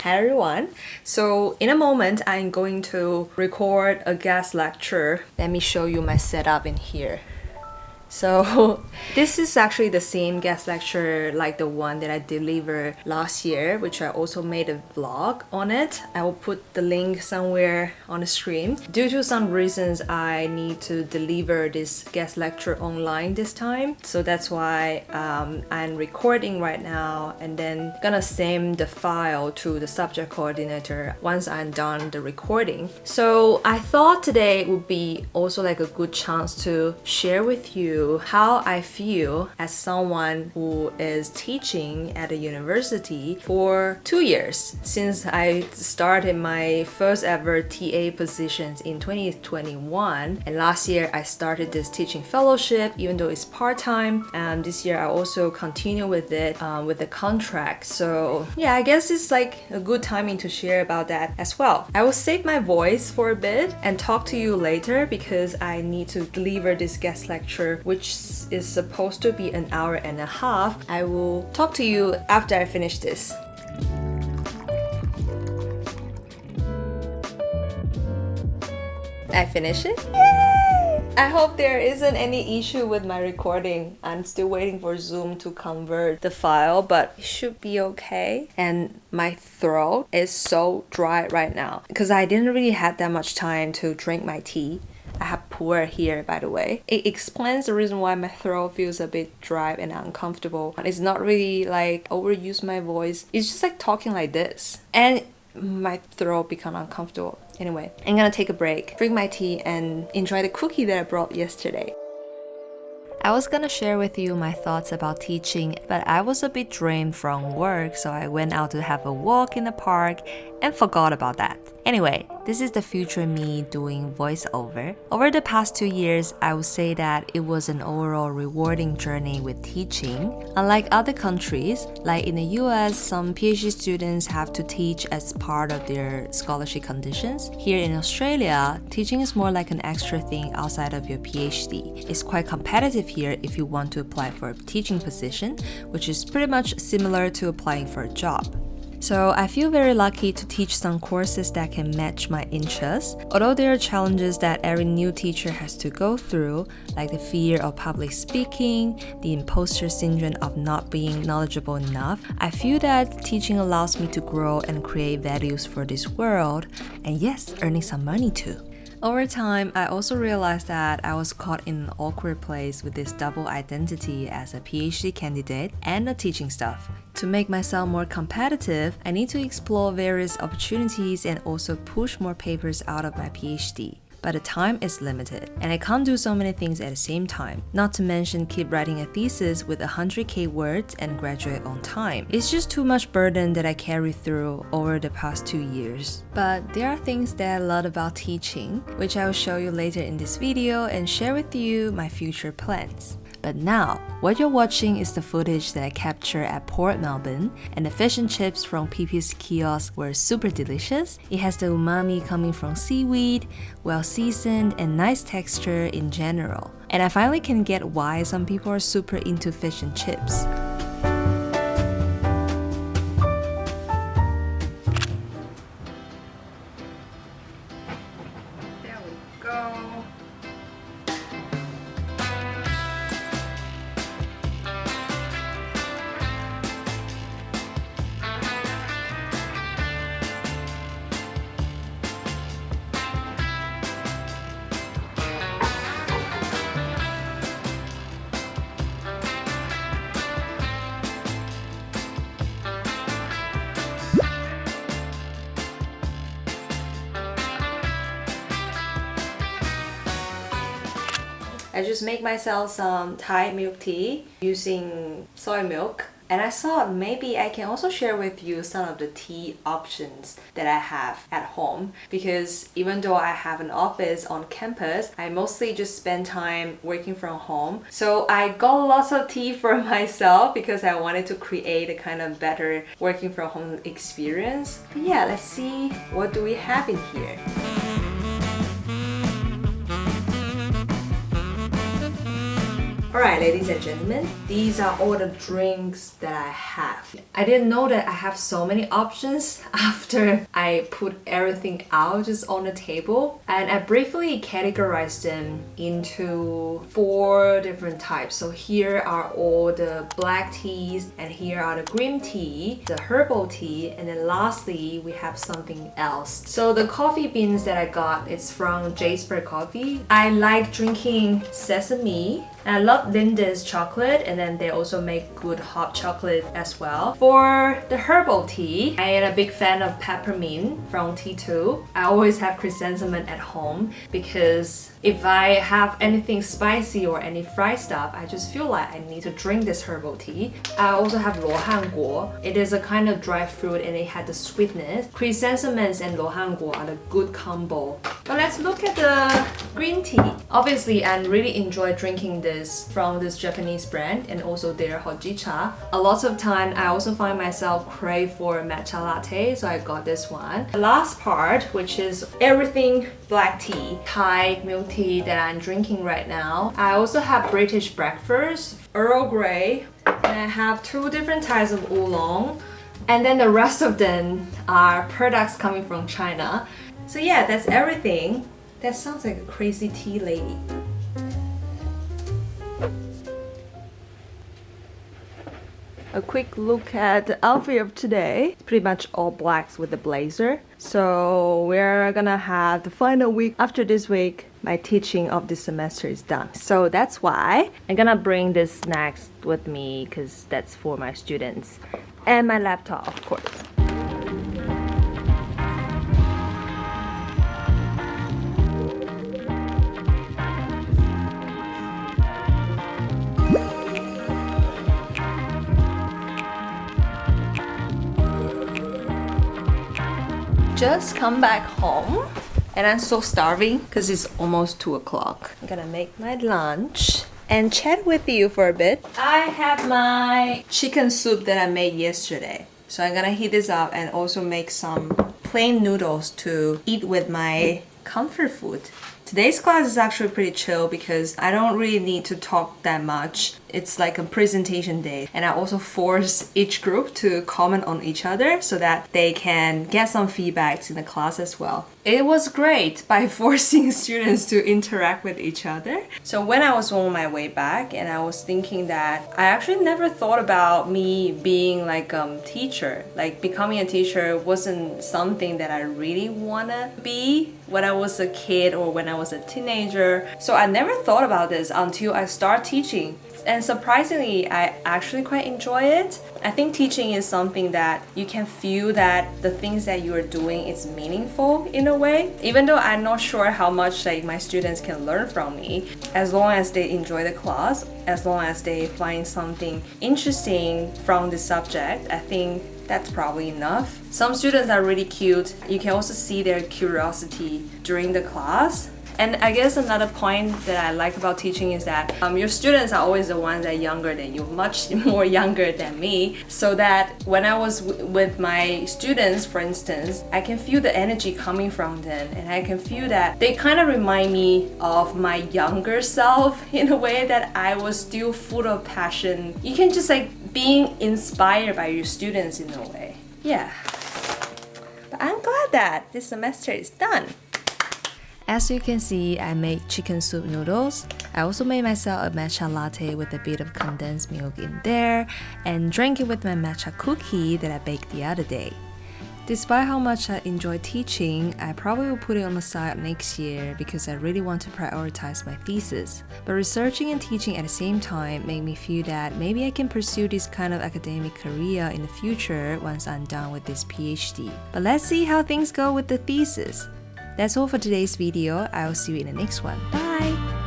Hi everyone. So in a moment, I'm going to record a guest lecture. Let me show you my setup in here. So this is actually the same guest lecture like the one that I delivered last year, which I also made a vlog on it. I will put the link somewhere on the screen. Due to some reasons, I need to deliver this guest lecture online this time. So that's why I'm recording right now and then gonna send the file to the subject coordinator once I'm done the recording. So I thought today would be also like a good chance to share with you how I feel as someone who is teaching at a university for 2 years since I started my first ever TA positions in 2021, and last year I started this teaching fellowship even though it's part-time, and this year I also continue with it with the contract. So yeah, I guess it's like a good timing to share about that as well. I will save my voice for a bit and talk to you later because I need to deliver this guest lecture which is supposed to be an hour and a half. I will talk to you after I finish this. I finished it? Yay! I hope there isn't any issue with my recording. I'm still waiting for Zoom to convert the file, but it should be okay. And my throat is so dry right now because I didn't really have that much time to drink my tea. I have pu'er here, by the way. It explains the reason why my throat feels a bit dry and uncomfortable. It's not really like overuse my voice. It's just like talking like this. And my throat become uncomfortable. Anyway, I'm gonna take a break, drink my tea, and enjoy the cookie that I brought yesterday. I was gonna share with you my thoughts about teaching, but I was a bit drained from work, so I went out to have a walk in the park and forgot about that. Anyway, this is the future me doing voiceover. Over the past 2 years, I would say that it was an overall rewarding journey with teaching. Unlike other countries, like in the US, some PhD students have to teach as part of their scholarship conditions. Here in Australia, teaching is more like an extra thing outside of your PhD. It's quite competitive here if you want to apply for a teaching position, which is pretty much similar to applying for a job. So I feel very lucky to teach some courses that can match my interests. Although there are challenges that every new teacher has to go through, like the fear of public speaking, the imposter syndrome of not being knowledgeable enough, I feel that teaching allows me to grow and create values for this world, and yes, earning some money too. Over time, I also realized that I was caught in an awkward place with this double identity as a PhD candidate and a teaching staff. To make myself more competitive, I need to explore various opportunities and also push more papers out of my PhD. But the time is limited, and I can't do so many things at the same time. Not to mention keep writing a thesis with 100k words and graduate on time. It's just too much burden that I carry through over the past 2 years. But there are things that I love about teaching, which I will show you later in this video and share with you my future plans. But now, what you're watching is the footage that I captured at Port Melbourne, and the fish and chips from PP's kiosk were super delicious. It has the umami coming from seaweed, well seasoned, and nice texture in general. And I finally can get why some people are super into fish and chips. There we go. I just make myself some Thai milk tea using soy milk. And I thought maybe I can also share with you some of the tea options that I have at home, because even though I have an office on campus, I mostly just spend time working from home. So I got lots of tea for myself because I wanted to create a kind of better working from home experience. But yeah, let's see what do we have in here. Alright, ladies and gentlemen, these are all the drinks that I have. I didn't know that I have so many options after I put everything out just on the table. And I briefly categorized them into 4 different types. So here are all the black teas, and here are the green tea, the herbal tea, and then lastly, we have something else. So the coffee beans that I got is from Jasper Coffee. I like drinking sesame. And I love Linda's chocolate, and then they also make good hot chocolate as well. For the herbal tea, I am a big fan of peppermint from T2. I always have chrysanthemum at home because if I have anything spicy or any fried stuff, I just feel like I need to drink this herbal tea. I also have luohanguo. It is a kind of dry fruit and it had the sweetness. Chrysanthemums and luohanguo are the good combo. But let's look at the green tea. Obviously, I really enjoy drinking this from this Japanese brand and also their hojicha. A lot of time I also find myself crave for matcha latte, so I got this one. The last part, which is everything black tea, Thai milk tea that I'm drinking right now. I also have British breakfast, Earl Grey, and I have 2 different types of oolong, and then the rest of them are products coming from China. So yeah, that's everything. That sounds like a crazy tea lady. A quick look at the outfit of today. Pretty much all blacks with the blazer. So we're gonna have the final week. After this week, my teaching of this semester is done. So that's why I'm gonna bring this snacks with me because that's for my students. And my laptop, of course. Just come back home and I'm so starving because it's almost 2 o'clock. I'm gonna make my lunch and chat with you for a bit. I have my chicken soup that I made yesterday. So I'm gonna heat this up and also make some plain noodles to eat with my comfort food. Today's class is actually pretty chill because I don't really need to talk that much. It's like a presentation day, and I also force each group to comment on each other so that they can get some feedbacks in the class as well. It was great by forcing students to interact with each other. So when I was on my way back and I was thinking that I actually never thought about me being like a teacher. Like becoming a teacher wasn't something that I really wanna be when I was a kid or when I was a teenager. So I never thought about this until I started teaching. And surprisingly, I actually quite enjoy it. I think teaching is something that you can feel that the things that you are doing is meaningful in a way. Even though I'm not sure how much like my students can learn from me, as long as they enjoy the class, as long as they find something interesting from the subject, I think that's probably enough. Some students are really cute. You can also see their curiosity during the class. And I guess another point that I like about teaching is that your students are always the ones that are younger than you, much more younger than me. So that when I was with my students, for instance, I can feel the energy coming from them, and I can feel that they kind of remind me of my younger self in a way that I was still full of passion. You can just like being inspired by your students in a way. Yeah. But I'm glad that this semester is done. As you can see, I made chicken soup noodles. I also made myself a matcha latte with a bit of condensed milk in there and drank it with my matcha cookie that I baked the other day. Despite how much I enjoy teaching, I probably will put it on the side next year because I really want to prioritize my thesis. But researching and teaching at the same time made me feel that maybe I can pursue this kind of academic career in the future once I'm done with this PhD. But let's see how things go with the thesis. That's all for today's video. I will see you in the next one. Bye!